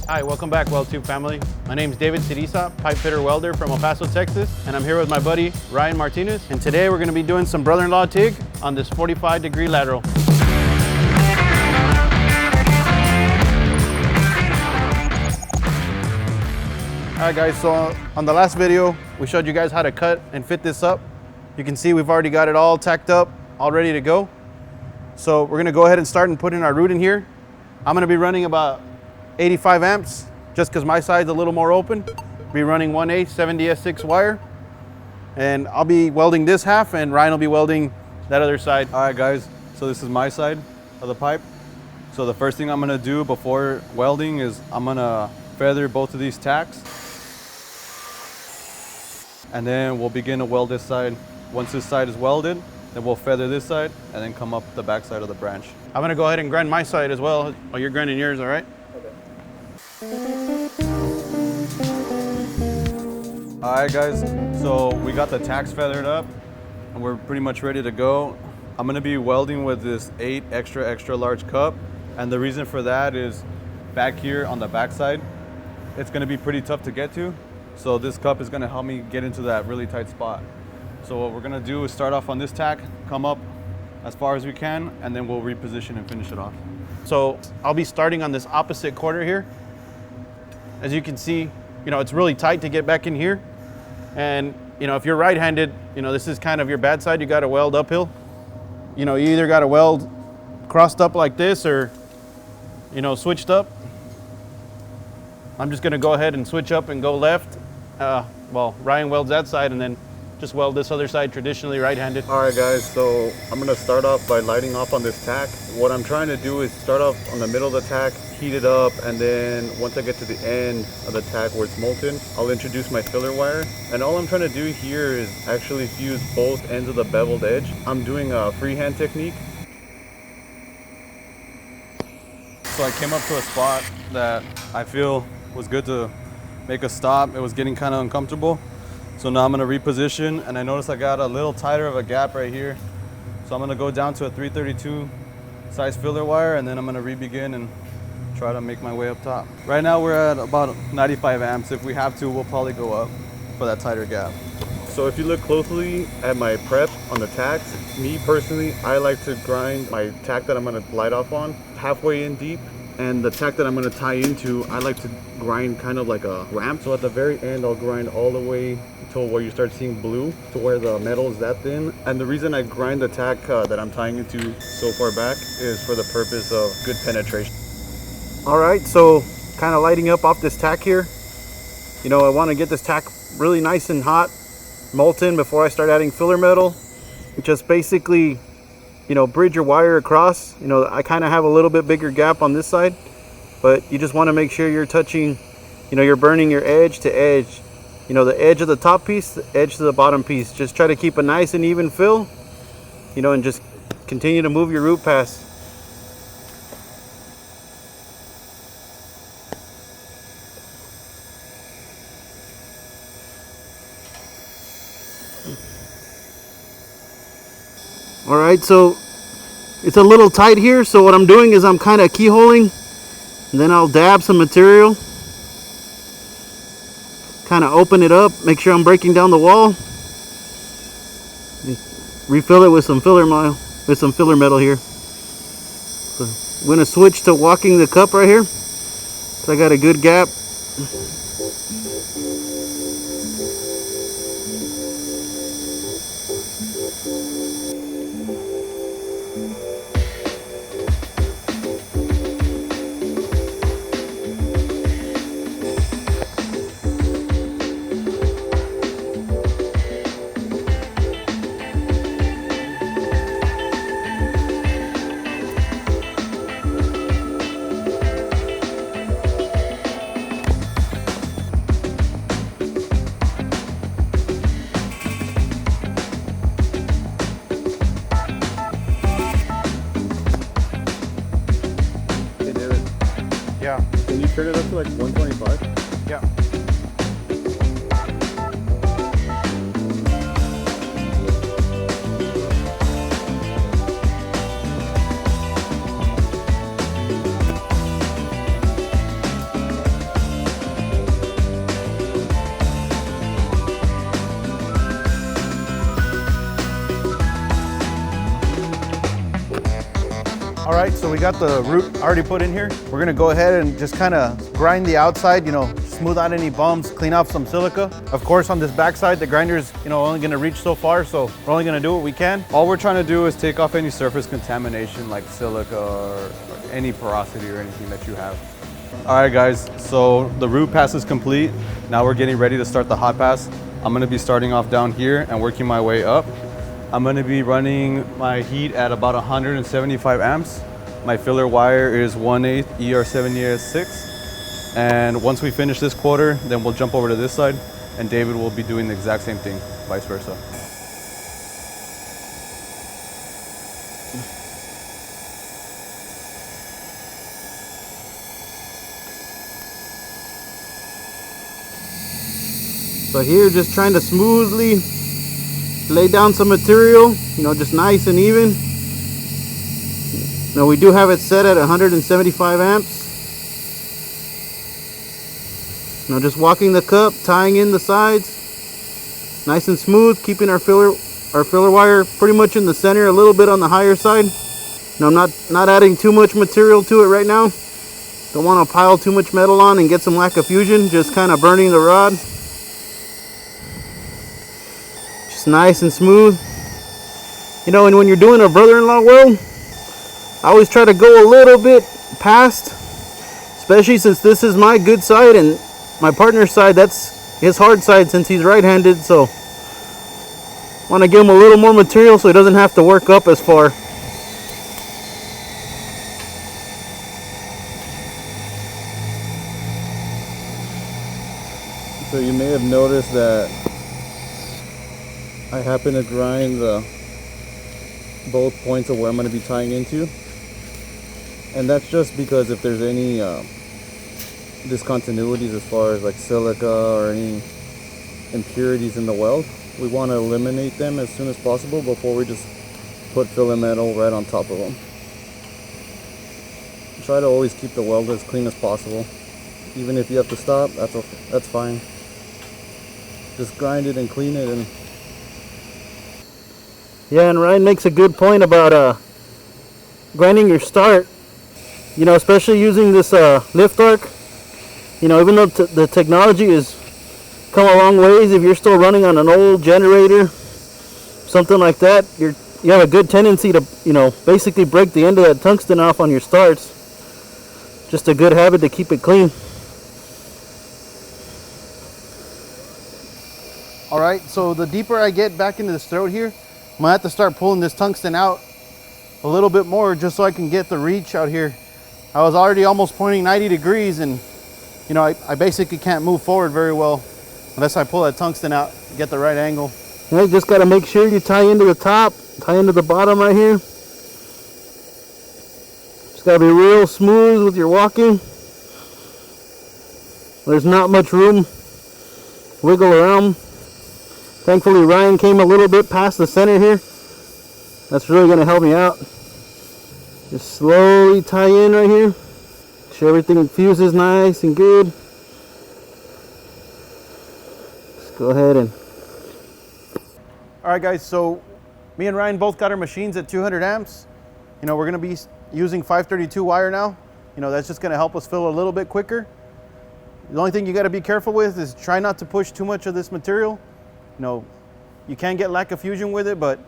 Hi, welcome back, WeldTube family. My name is David Ciriza, pipe fitter welder from El Paso, Texas, and I'm here with my buddy Ryan Martinez. And today we're going to be doing some brother-in-law TIG on this 45-degree lateral. All right, guys. So on the last video, we showed you guys how to cut and fit this up. You can see we've already got it all tacked up, all ready to go. So we're going to go ahead and start and put in our root in here. I'm going to be running about 85 amps, just because my side's a little more open. Be running 1/8 70S6 wire, and I'll be welding this half, and Ryan will be welding that other side. All right, guys. So this is my side of the pipe. So the first thing I'm gonna do before welding is I'm gonna feather both of these tacks, and then we'll begin to weld this side. Once this side is welded, then we'll feather this side, and then come up the back side of the branch. I'm gonna go ahead and grind my side as well while you're grinding yours. All right? Alright guys, so we got the tacks feathered up and we're pretty much ready to go. I'm going to be welding with this 8 extra large cup, and the reason for that is back here on the back side, it's going to be pretty tough to get to. So this cup is going to help me get into that really tight spot. So what we're going to do is start off on this tack, come up as far as we can, and then we'll reposition and finish it off. So I'll be starting on this opposite quarter here. As you can see, it's really tight to get back in here. And, if you're right-handed, this is kind of your bad side. You got to weld uphill. You either got to weld crossed up like this or, switched up. I'm just going to go ahead and switch up and go left. Well, Ryan welds that side, and then just weld this other side traditionally right-handed. All right, guys, so I'm going to start off by lighting off on this tack. What I'm trying to do is start off on the middle of the tack, heat it up, and then once I get to the end of the tack where it's molten, I'll introduce my filler wire. And all I'm trying to do here is actually fuse both ends of the beveled edge. I'm doing a freehand technique. So I came up to a spot that I feel was good to make a stop. It was getting kind of uncomfortable. So now I'm gonna reposition, and I noticed I got a little tighter of a gap right here. So I'm gonna go down to a 332 size filler wire, and then I'm gonna re-begin and try to make my way up top. Right now we're at about 95 amps. If we have to, we'll probably go up for that tighter gap. So if you look closely at my prep on the tacks, me personally, I like to grind my tack that I'm gonna light off on halfway in deep. And the tack that I'm gonna tie into, I like to grind kind of like a ramp. So at the very end, I'll grind all the way till where you start seeing blue, to where the metal is that thin. And the reason I grind the tack that I'm tying into so far back is for the purpose of good penetration. All right, so kind of lighting up off this tack here. I want to get this tack really nice and hot, molten, before I start adding filler metal. Just basically, bridge your wire across. I kind of have a little bit bigger gap on this side, but you just want to make sure you're touching, you're burning your edge to edge. The edge of the top piece, the edge to the bottom piece. Just try to keep a nice and even fill, and just continue to move your root pass. All right, so it's a little tight here, so what I'm doing is I'm kind of keyholing, and then I'll dab some material, kind of open it up, make sure I'm breaking down the wall, and refill it with some filler metal here. So I'm going to switch to walking the cup right here, so I got a good gap. Yeah. Can you turn it up to like 125? Yeah. All right, so we got the root already put in here. We're gonna go ahead and just kind of grind the outside, smooth out any bumps, clean off some silica. Of course, on this backside, the grinder's, only gonna reach so far, so we're only gonna do what we can. All we're trying to do is take off any surface contamination like silica or any porosity or anything that you have. All right, guys, so the root pass is complete. Now we're getting ready to start the hot pass. I'm gonna be starting off down here and working my way up. I'm gonna be running my heat at about 175 amps. My filler wire is 1/8 ER70S6. And once we finish this quarter, then we'll jump over to this side and David will be doing the exact same thing, vice versa. So here, just trying to smoothly lay down some material, just nice and even. Now we do have it set at 175 amps. Now just walking the cup, tying in the sides, nice and smooth, keeping our filler wire pretty much in the center, a little bit on the higher side. Now I'm not adding too much material to it right now. Don't want to pile too much metal on and get some lack of fusion, just kind of burning the rod. Nice and smooth, and when you're doing a brother-in-law weld, I always try to go a little bit past, especially since this is my good side and my partner's side, that's his hard side since he's right-handed. So want to give him a little more material so he doesn't have to work up as far. So you may have noticed that I happen to grind both points of where I'm going to be tying into, and that's just because if there's any discontinuities as far as like silica or any impurities in the weld, we want to eliminate them as soon as possible before we just put filler metal right on top of them. Try to always keep the weld as clean as possible. Even if you have to stop, that's fine. Just grind it and clean it. And yeah, and Ryan makes a good point about grinding your start, especially using this lift arc. Even though the technology has come a long ways, if you're still running on an old generator, something like that, you have a good tendency to, basically break the end of that tungsten off on your starts. Just a good habit to keep it clean. All right, so the deeper I get back into this throat here, I'm gonna have to start pulling this tungsten out a little bit more just so I can get the reach out here. I was already almost pointing 90 degrees and I basically can't move forward very well unless I pull that tungsten out, get the right angle. You just gotta make sure you tie into the top, tie into the bottom right here. Just gotta be real smooth with your walking. There's not much room, wiggle around. Thankfully, Ryan came a little bit past the center here. That's really going to help me out. Just slowly tie in right here. Make sure everything fuses nice and good. Just go ahead and... All right, guys, so me and Ryan both got our machines at 200 amps. We're going to be using 532 wire now. That's just going to help us fill a little bit quicker. The only thing you got to be careful with is try not to push too much of this material. You can get lack of fusion with it, but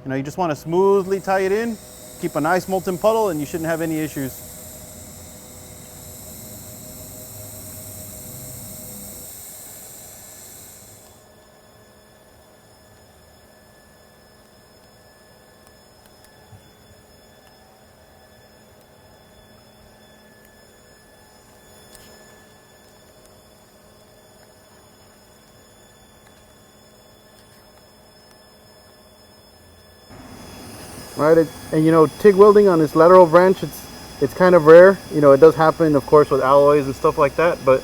you just want to smoothly tie it in, keep a nice molten puddle, and you shouldn't have any issues. Right, and TIG welding on this lateral branch, it's kind of rare. It does happen, of course, with alloys and stuff like that, but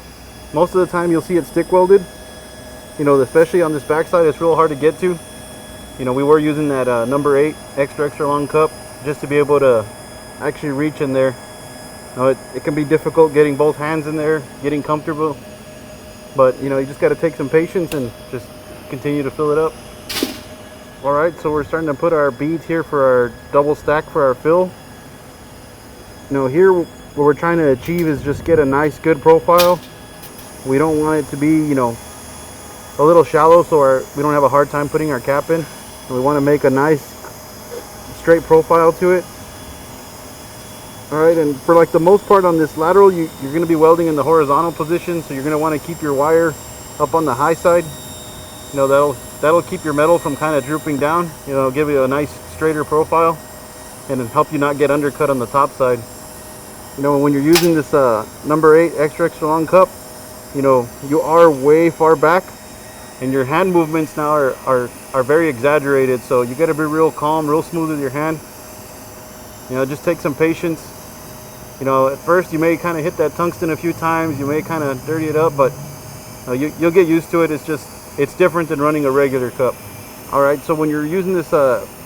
most of the time you'll see it stick welded. Especially on this backside, it's real hard to get to. We were using that number 8 extra long cup just to be able to actually reach in there. It can be difficult getting both hands in there, getting comfortable, but you just got to take some patience and just continue to fill it up. All right, so we're starting to put our beads here for our double stack for our fill. You know, here what we're trying to achieve is just get a nice, good profile. We don't want it to be, you know, a little shallow so we don't have a hard time putting our cap in. And we want to make a nice, straight profile to it. All right, and for like the most part on this lateral, you're going to be welding in the horizontal position, so you're going to want to keep your wire up on the high side. You know, that'll keep your metal from kind of drooping down. You know, give you a nice straighter profile and help you not get undercut on the top side. You know, when you're using this number 8 extra long cup, you know, you are way far back, and your hand movements now are very exaggerated. So you got to be real calm, real smooth with your hand. You know, just take some patience. You know, at first you may kind of hit that tungsten a few times, you may kind of dirty it up, but you'll get used to it. It's different than running a regular cup. All right, so when you're using this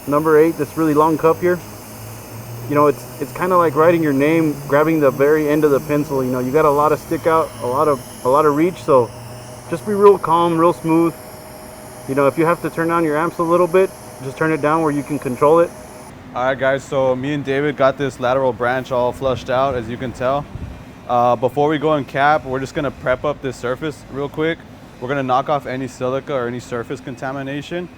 number 8, this really long cup here, you know, it's kind of like writing your name, grabbing the very end of the pencil. You know, you got a lot of stick out, a lot of reach, so just be real calm, real smooth. You know, if you have to turn down your amps a little bit, just turn it down where you can control it. All right, guys, so me and David got this lateral branch all flushed out, as you can tell. Before we go and cap, we're just gonna prep up this surface real quick. We're gonna knock off any silica or any surface contamination.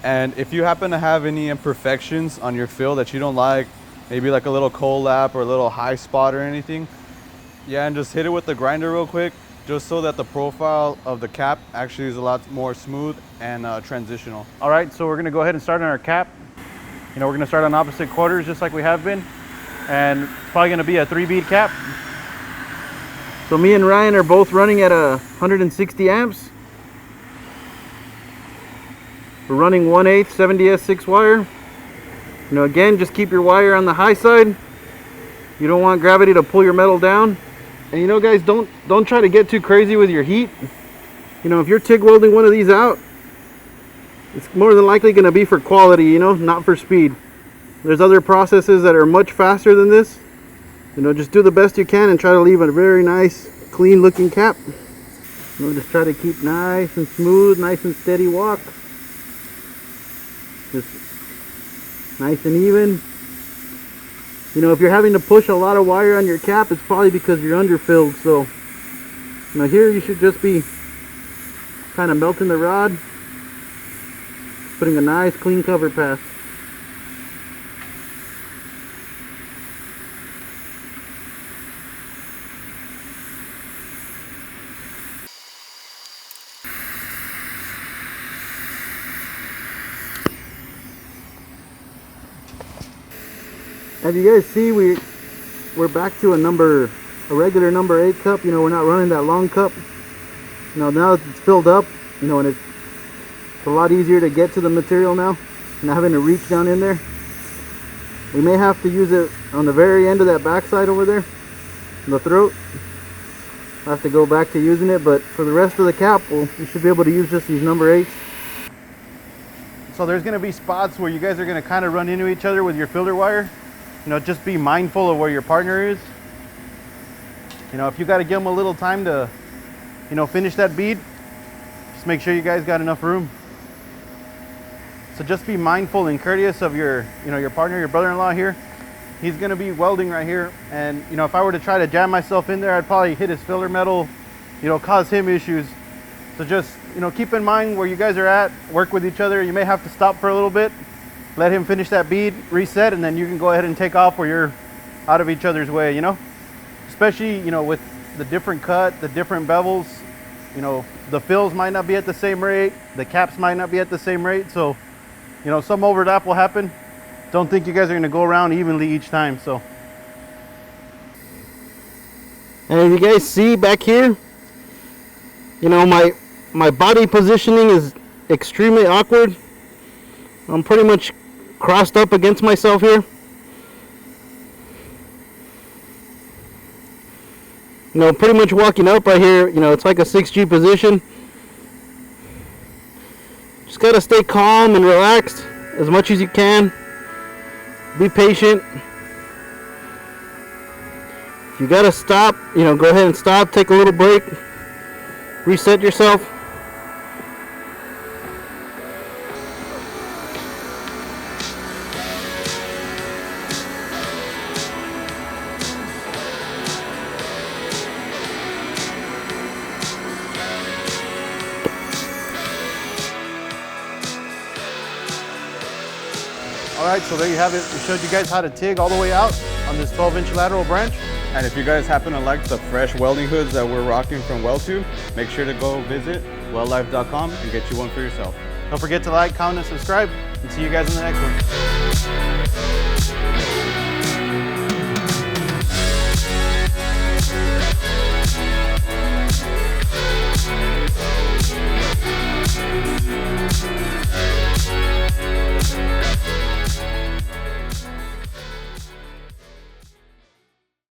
And if you happen to have any imperfections on your fill that you don't like, maybe like a little coal lap or a little high spot or anything, yeah, and just hit it with the grinder real quick, just so that the profile of the cap actually is a lot more smooth and transitional. All right, so we're gonna go ahead and start on our cap. You know, we're gonna start on opposite quarters just like we have been. And it's probably gonna be a 3 bead cap. So me and Ryan are both running at 160 amps. We're running 1/8 70S6 wire. You know, again, just keep your wire on the high side. You don't want gravity to pull your metal down. And you know, guys, don't try to get too crazy with your heat. You know, if you're TIG welding one of these out, it's more than likely going to be for quality, you know, not for speed. There's other processes that are much faster than this. You know, just do the best you can and try to leave a very nice, clean looking cap. You know, just try to keep nice and smooth, nice and steady walk. Just nice and even. You know, if you're having to push a lot of wire on your cap, it's probably because you're underfilled. So, you know, here you should just be kind of melting the rod, putting a nice clean cover pass. As you guys see, we're back to a regular number 8 cup. You know, we're not running that long cup. You know, now it's filled up, you know, and it's a lot easier to get to the material now, not having to reach down in there. We may have to use it on the very end of that backside over there, the throat. I'll have to go back to using it, but for the rest of the cap, we should be able to use just these number 8s. So there's going to be spots where you guys are going to kind of run into each other with your filler wire. You know, just be mindful of where your partner is. You know, if you got to give them a little time to, you know, finish that bead, just make sure you guys got enough room. So just be mindful and courteous of your, you know, your partner, your brother-in-law here. He's going to be welding right here, and you know, if I were to try to jam myself in there, I'd probably hit his filler metal, you know, cause him issues. So just, you know, keep in mind where you guys are at, work with each other. You may have to stop for a little bit, let him finish that bead, reset, and then you can go ahead and take off where you're out of each other's way, you know? Especially, you know, with the different cut, the different bevels, you know, the fills might not be at the same rate, the caps might not be at the same rate, so, you know, some overlap will happen. Don't think you guys are gonna go around evenly each time, so. And as you guys see back here, you know, my body positioning is extremely awkward. I'm pretty much crossed up against myself here. You know, pretty much walking up right here, you know, it's like a 6G position. Just gotta stay calm and relaxed as much as you can. Be patient. If you gotta stop, you know, go ahead and stop, take a little break, reset yourself. All right, so there you have it. We showed you guys how to TIG all the way out on this 12-inch lateral branch. And if you guys happen to like the fresh welding hoods that we're rocking from WeldTube, make sure to go visit weldlife.com and get you one for yourself. Don't forget to like, comment, and subscribe, and see you guys in the next one.